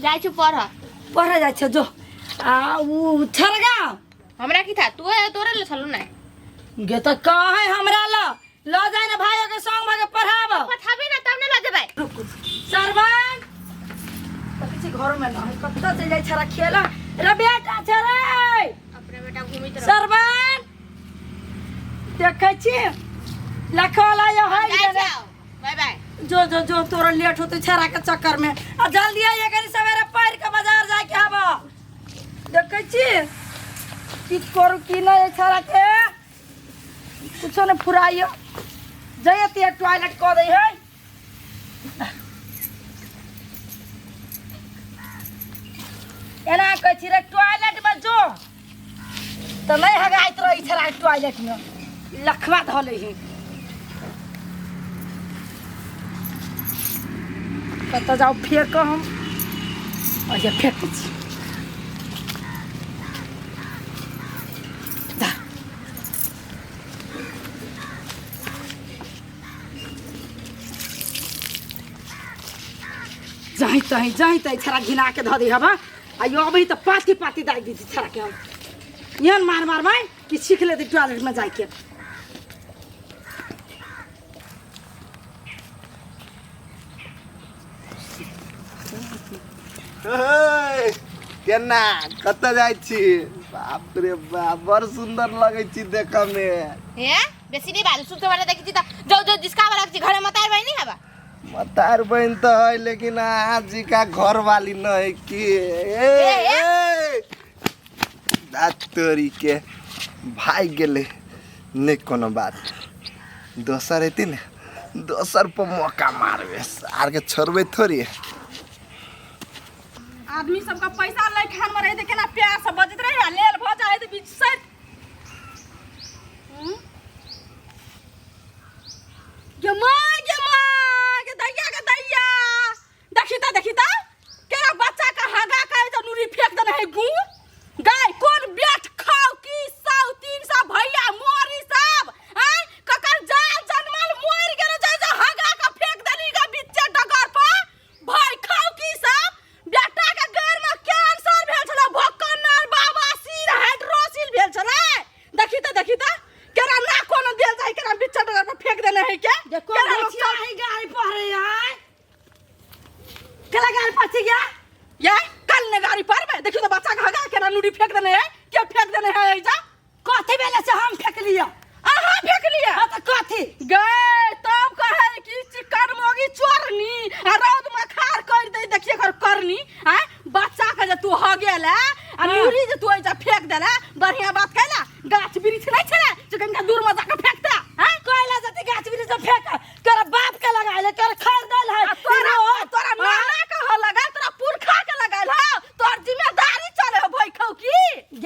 जाय छु पढ़ जाय छ जो आ उ छरगा हमरा की था तू तोरे ले छलु ना गे त कहे हमरा ल जाय ना भाई के संग भागे पढ़ाब पठाबे ना तब ना ल जेबै सरवन किसी घर में ना कत्ता से जाय छरा खेला रे बेटा छ रे अपने बेटा घूमित रह सरवन देखै छी लखला यो है बाय बाय जो तोरा लेट होते छरा के चक्कर में आ जल्दी आइए कनी सवेरे पैर के बाजार जाय के आबो देखै छी की करू की ना छरा के कुछो ने फुराइयो जयती टॉयलेट क दे है एना कहै छी रे टॉयलेट में जो त नहीं हगाइत रही छरा टॉयलेट में लखवा धले ही कत जाओ फेंक हम अजे फेंक छी जाई तई छरा घिना के ध दे हबा आ यो अभी त पाती दाई दी छरा के हम यन मार भाई कि सीख ले टॉयलेट में जाके केना कत जाय छी बाप रे बाप बड़ सुंदर लगै छी देख में हे बेसी नहीं बाल सुते वाला देखि छी त जो जिसका वाला छी घरे मतार भाई नहीं हबा मतार बहन तो है लेकिन आज जी का घर वाली न है कि तोरी के भाई गेले नहीं कोनो बात दोसर हेती ने दोसर पर मौका मारबे सार के छोड़बे थोड़ी आदमी सबका पैसा ले खान में रहे थे केना प्यार से बजत रहे लेल भ जाए त बीच से गे मां के दैया देखी ता केरा बच्चा का हगा का त नूरी फेंक देना है गू गाय कौन बैठ खाओ की 100-300 भैया मोरी सब हैं ककर जान जनमल मोर गेलो जैसे हगा का फेंक देली का बीच डगर पर भाई खाओ की सब बेटा के घर में कैंसर भेल छला भक्कनर बाबासीर हाइड्रोसिल भेल छला देखी ता केरा ना कोनो देल जाय केरा बीच डगर पर फेंक देना है के केरा लोग है गाय पहरे है केला गाय पछी गया ये कल ने गाड़ी पर में देखियो तो बच्चा का हगा केरा नूरी फेंक देने है क्या फेंक देने है ऐसा कथि बेले से हम फेंक लिया आहा फेंक लिया हां तो कथि गए तब कहे कि चिकन मोगी चोरनी आ रौद में खार कर दे देखिए कर करनी हैं बच्चा का जे तू ह गेला आ नूरी जे तू ऐसा फेंक देला बढ़िया बात कहला गाछ वृक्ष नहीं छले जे कनका दूर में जाके फेंकता हैं कोयला जति गाछ वृक्ष से फेंक तोरा बाप के लगाइले तोरा खरीदल है तोरा नाना का ह लगा तोरा पुरखा के लगाइल ह तोर जिम्मेदारी चले हो भाई खौ की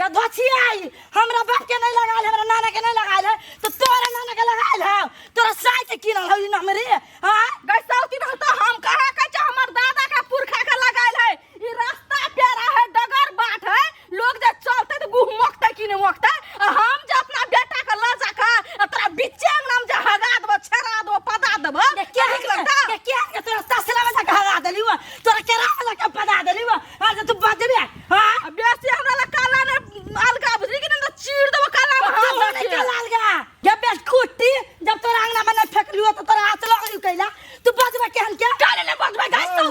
ये धछियाई हमरा बाप के नहीं लगाइल हमरा नाना के नहीं लगाइल है तो तोरा नाना के लगाइल है तोरा साइज किनल हो ना हमरे हां गैसौती न तो हम कहा के हमर दादा का पुरखा के लगाइल है ई रास्ता प्यारा है डगर बाट है लोग जे चलते तो गुह मोकते कि नहीं मोकते हम जे अपना बेटा के ला जाका तोरा बिच्चे नाम जे हगा दबो छरा दबो पदा दबो क्या ठीक लगता क्या के तोरा तसला में जाके हगा देली हुआ तोरा केरा वाला के पदा देली हुआ आज तू बजबे हां बेसी हमरा ला काला ने अलगा बुझली कि न चीर दबो काला हां नहीं काला अलगा जब बेस कुट्टी जब तोरा अंगना में फेंक लियो तो तोरा हाथ लगली कैला तू बजबे केहन के काले ने बजबे गाइस तो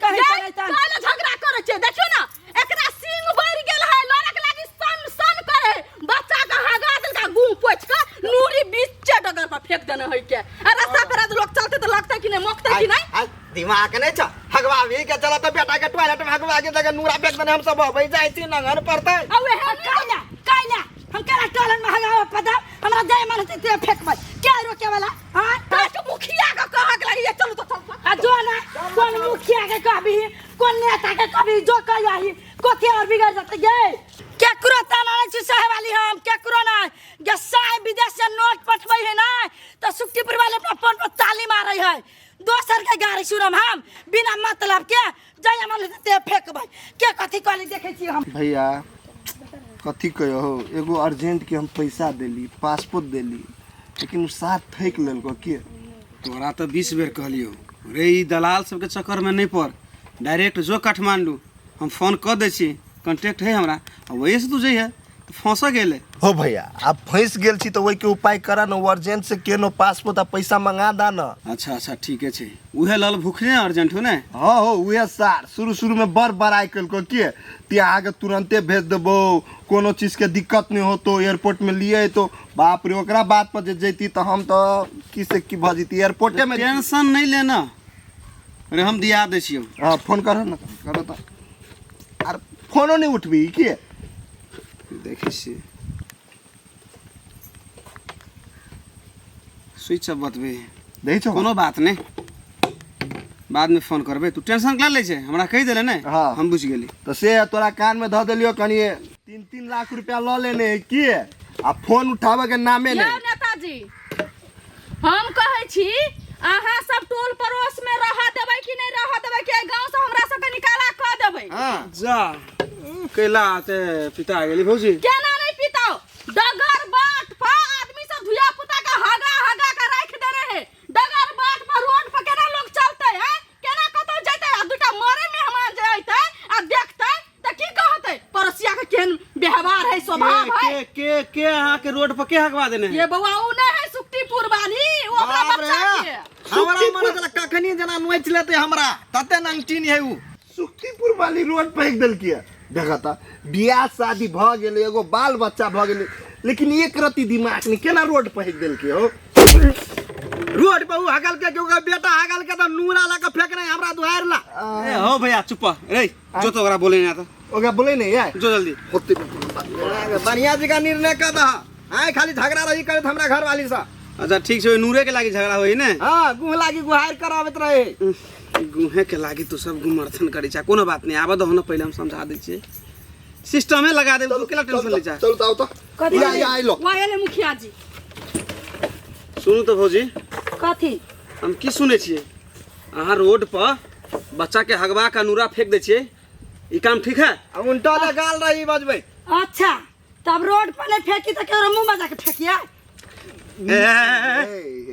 झगड़ा करे छे देखियो ना एकरा सिंग बढ़ गेल है लड़क लागी सन करे बच्चा का हगा दिल का गुम पोछ का नूरी बीच डगर पर फेंक देने है के अरे सफरा लोग चलते तो लगता कि नहीं मोकते कि नहीं दिमाग नहीं छ हगवा भी के चला तो बेटा के टॉयलेट में हगवा के जगह नूरा फेंक देने हम सब भाई जाई छी नंगर पड़ते अबे काइला हम केरा टॉयलेट में हगावा पता हमरा जाय मानते ते फेंकबै क्या रोके वाला हां तो मुखिया का कहा के लगी चलो तो चल आ जो ना कौन मुखिया के कहबी कौन नेता के कहबी जो कहिही कोथी और बिगड़ जाते गे क्या करो ताना नहीं सहे वाली हम क्या करो ना ये साय विदेश से नोट पठबै है ना तो सुक्तिपुर वाले अपना फोन पर ताली मार रही है दोसर के गाड़ी सुनम हम बिना मतलब के जय मन ते फेंकबै के कथी कहली देखे छी हम भैया कथी कहो हो एगो अर्जेंट के हम पैसा देली पासपोर्ट देली लेकिन उ साथ फेंक लेलको के तोरा तो 20 बेर कहलियो रे ई दलाल सबके चक्कर में नहीं पड़, डायरेक्ट जो काठमांडू हम फोन कर दै छी, कांटेक्ट है हमरा, वही से तू जइहे तो फंस गेले। हो भैया अब फंस गेल छी तो वही के उपाय करा न, अर्जेंट से केनो पासपोर्ट आ पैसा मंगा दा न। अच्छा अच्छा ठीक है छे, उहे लल भूखने अर्जेंट हो ने। हाँ हो उहे सार शुरू में बड़ बड़ाई कल के ती आगे तुरंते भेज देबो, कोनो चीज के दिक्कत नहीं हो तो एयरपोर्ट में लिए तो बाप रे ओकरा बात पर जैती तो हम तो की से की भ जैती एयरपोर्टे में। टेंशन नहीं लेना, अरे हम दिया दे छियो। हाँ फोन करो न, करो तो यार फोनो नहीं उठबी के देखी छी स्विच ऑफ बतबे देख छो कोनो बात नहीं, बाद में फोन करबे, तू टेंशन कर ले छे, हमरा कह देले ने। हाँ। हम बुझ गेली। तो से तोरा कान में ध देलियो कनी 3-3 लाख रुपया ल लेने है की आ फोन उठावे के नामे यौ नहीं। नेताजी हम कहै छी अहाँ सब टोल पड़ोस में रह देबै कि नहीं रह देबै कि गांव से हमरा सब के निकाला क देबै? हां जा कैला ते पिता गेली भौजी। केना नहीं पिताओ, डगर बाट पर आदमी सब धुया पुता का हगा के राख देने है, डगर बाट पर रोड पर केना लोग चलते है, केना कतो जैते आ दुटा मरे मेहमान जैते आ देखते त की कहते पड़ोसिया के केन व्यवहार है स्वभाव है। के अहाँ के रोड पर के हकवा देने ये बउआ उ नहीं है सुक्तिपुर वाली, वो अपना बच्चा के हमरा मन चला कखनी जना नोच लेते हमरा तते नंगटीन है उ सुक्तिपुर वाली रोड फेंक देल किया देखा था, बियाह शादी भ गेले, एगो बाल बच्चा भ गेले, लेकिन एक रति दिमाग नहीं केना रोड फेंक देल के हो। रोड पे उ हगल के क्यों बेटा हगल के तो नूरा ला के फेंक नहीं हमरा दुहार ला। ए हो भैया चुप रे, जो तो ओकरा बोले ना तो ओकरा बोले नहीं यार जो जल्दी। होते बढ़िया जी का निर्णय कर दा, आए खाली झगड़ा रही करत हमरा घर वाली सा। अच्छा ठीक छै, नूरे के लागी झगड़ा होई ने। हां गुह लागी गुहार करावत रहे, गुहे के लागी तो सब गुमर्थन करै छै, कोनो बात नहीं, आबे दहो न, पहले हम समझा दै छियै, सिस्टमे लगा दे, तू केला टेंशन ले जा। चल ताओ तो या आई लो वायले मुखिया जी सुनू तो भौजी, कथी हम की सुने छियै, अहाँ रोड पर बच्चा के हगवा का नूरा फेंक दे छियै, ई काम ठीक है? अब उल्टा ले गाल रही बजबै। अच्छा तब रोड पर नहीं फेंकी तो केरो मुंह में जाके फेंकिया?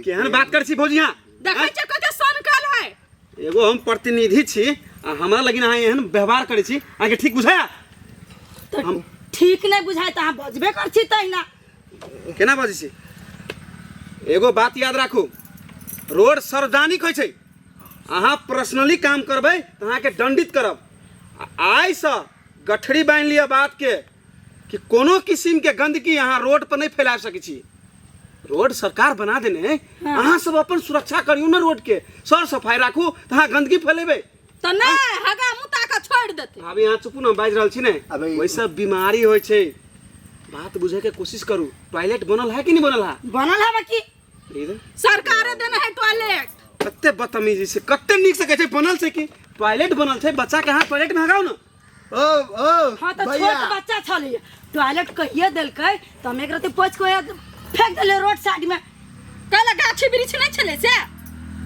केहन बात कर छी भौजी? यहाँ देखै छ कते सनकल है, एगो हम प्रतिनिधि छी आ हमरा लगिन अहाँ एहन व्यवहार करै छी, अहाँके ठीक बुझाया? तो ठीक नहीं बुझाय त अहाँ बजबे कर छी तहिना। केना बाजै छी? एगो बात याद राखू, रोड सार्वजनिक होइ छै, अहाँ पर्सनली काम करबै तऽ अहाँके दंडित करब। आइ से गठरी बांधि लिअ बात के कि कोनो किस्म के गंदगी अहाँ रोड पर नहीं फैला सकै छी। रोड सरकार बना देने, अहाँ सब अपन सुरक्षा करियो ना, रोड के सर सफाई राखू तऽ अहाँ गंदगी फैलेबै तो नहीं हगा मुता के छोड़ देते। अब यहाँ चुपू ना, बाजि रहल छी ने, अबे वैसे बीमारी होइ छै, बात बुझे के कोशिश करू। टॉयलेट बनल है कि नहीं बनल है? बनल है बाकी इधर सरकारे देना है टॉयलेट। कते बदतमीजी से, कते नीक से कहै छै बनल छै कि टॉयलेट बनल छै, बच्चा के हाथ टॉयलेट में हगाओ ना। ओ ओ हां तो भैया छोट बच्चा छलिए, टॉयलेट कहिए देलकै त हम एक रति पोछ के फेंक देले रोड साइड में, कहला गाछी वृक्ष नहीं छले से।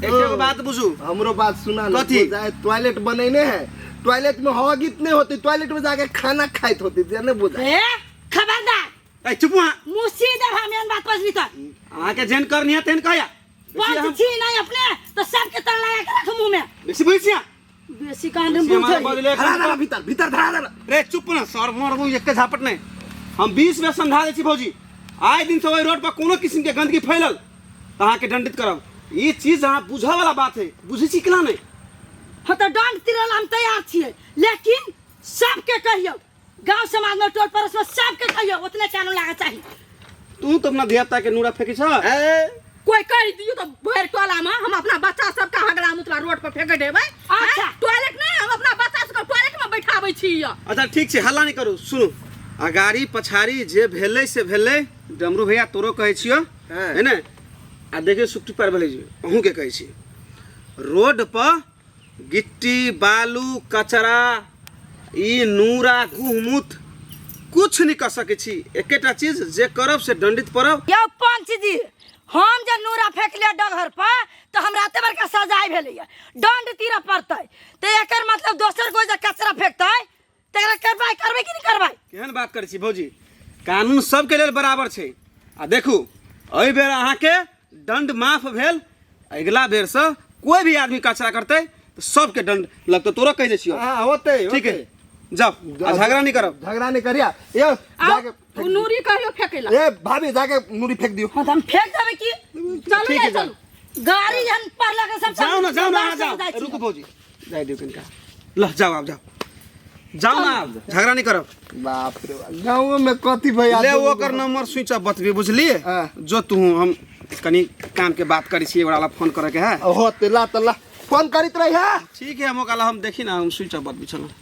एक बात बुझू, हमरो बात सुना ना, कथी? जाए टॉयलेट बनेने है, टॉयलेट में हॉगित नहीं होती, टॉयलेट में जाके खाना खाइत होती, जाने बुझा। ए खबरदार ए चुप वहाँ, मुसी दे हमें बात पसली त अहाँ के जेन करनी है तेन कहया। पांच छी नहीं अपने तो सबके तर लगा के रख मुंह में। बेसी भैसिया बेसी कांड में हमारे बोल बदले धरा धरा भीतर भीतर धरा धरा। रे चुप ना, सर मरबू एक झापट नहीं। हम 20 बेर समझा दै छी भौजी, आए दिन से ओहि रोड पर कोनो किस्म के गंदगी फैलल तऽ अहाँ के दंडित करब। ई चीज अहाँ बुझे वाला बात है, बुझै छी केना नहीं? हाँ तो दंड तिरल हम तैयार छिए, लेकिन सबके कहियो, गांव समाज में टोल पड़ोस में सबके कहियो उतने कानून लागे चाहिए। तू तो अपना धियापुता के नूरा फेंकै छ? कोई कह दियो तो भर टोला में हम अपना बच्चा सबका हगड़ा मुतला रोड पर फेंक देबै। अच्छा टॉयलेट नहीं, हम अपना बच्चा सबके टॉयलेट में बैठाबै छी। अच्छा ठीक छै, हल्ला नहीं करू। सुनू, अगाड़ी पछाड़ी जे भेलै से भेलै, डमरू भैया तोरो कहै छियो है ने, आ देखियो सुक्ति पार भेलै जी अहूँ के कहै छी, रोड पर गिट्टी बालू कचरा ई नूरा गुहमूत कुछ नहीं कर सकै छी। एकेटा चीज जे करब से दंडित पड़ब। यौ पंच जी, हम जे नूरा फेंक लिया डगर पर तो हमरा एते बड़का सजाए भेलैया, दंड तीरा पड़तै। तो एकर मतलब दोसर कोई जे कचरा फेंकतै तेकरा कार्रवाई करबै कि नहीं करबै? केहन बात करै छी भौजी, कानून सबके लेल बराबर छै। आ देखू एहि बेर अहाँके दंड माफ भेल, अगला बेर से कोई भी आदमी कचरा करते तो सबके दंड लगते। तोरा कह दे छियो, हाँ होते ठीक है? जाओ आ झगड़ा नहीं करब। झगड़ा नहीं करिया। ये जाके उ नूरी कहियो फेकेला। ए भाभी जाके नूरी फेंक दियो। हाँ, तो हम फेंक देबे की। चलो ठीक है, जाए, चलो गाड़ी जन पहला के सब जाओ ना जाए जाओ। छी। रुको भौजी, जाए दियो कनिका। ल जाओ आप जाओ ना, आप झगड़ा नहीं करब। बाप रे बाप, गाँव में कथी भैया ले ओकर नंबर स्विच ऑफ बतबे, बुझलिए? हाँ। जो तू हम कनी काम के बात करी छी, वाला फोन करे के है। होते ला फोन करित रही है। ठीक है, हम ओकरा हम देखी ना, हम स्विच ऑफ बतबी चलो।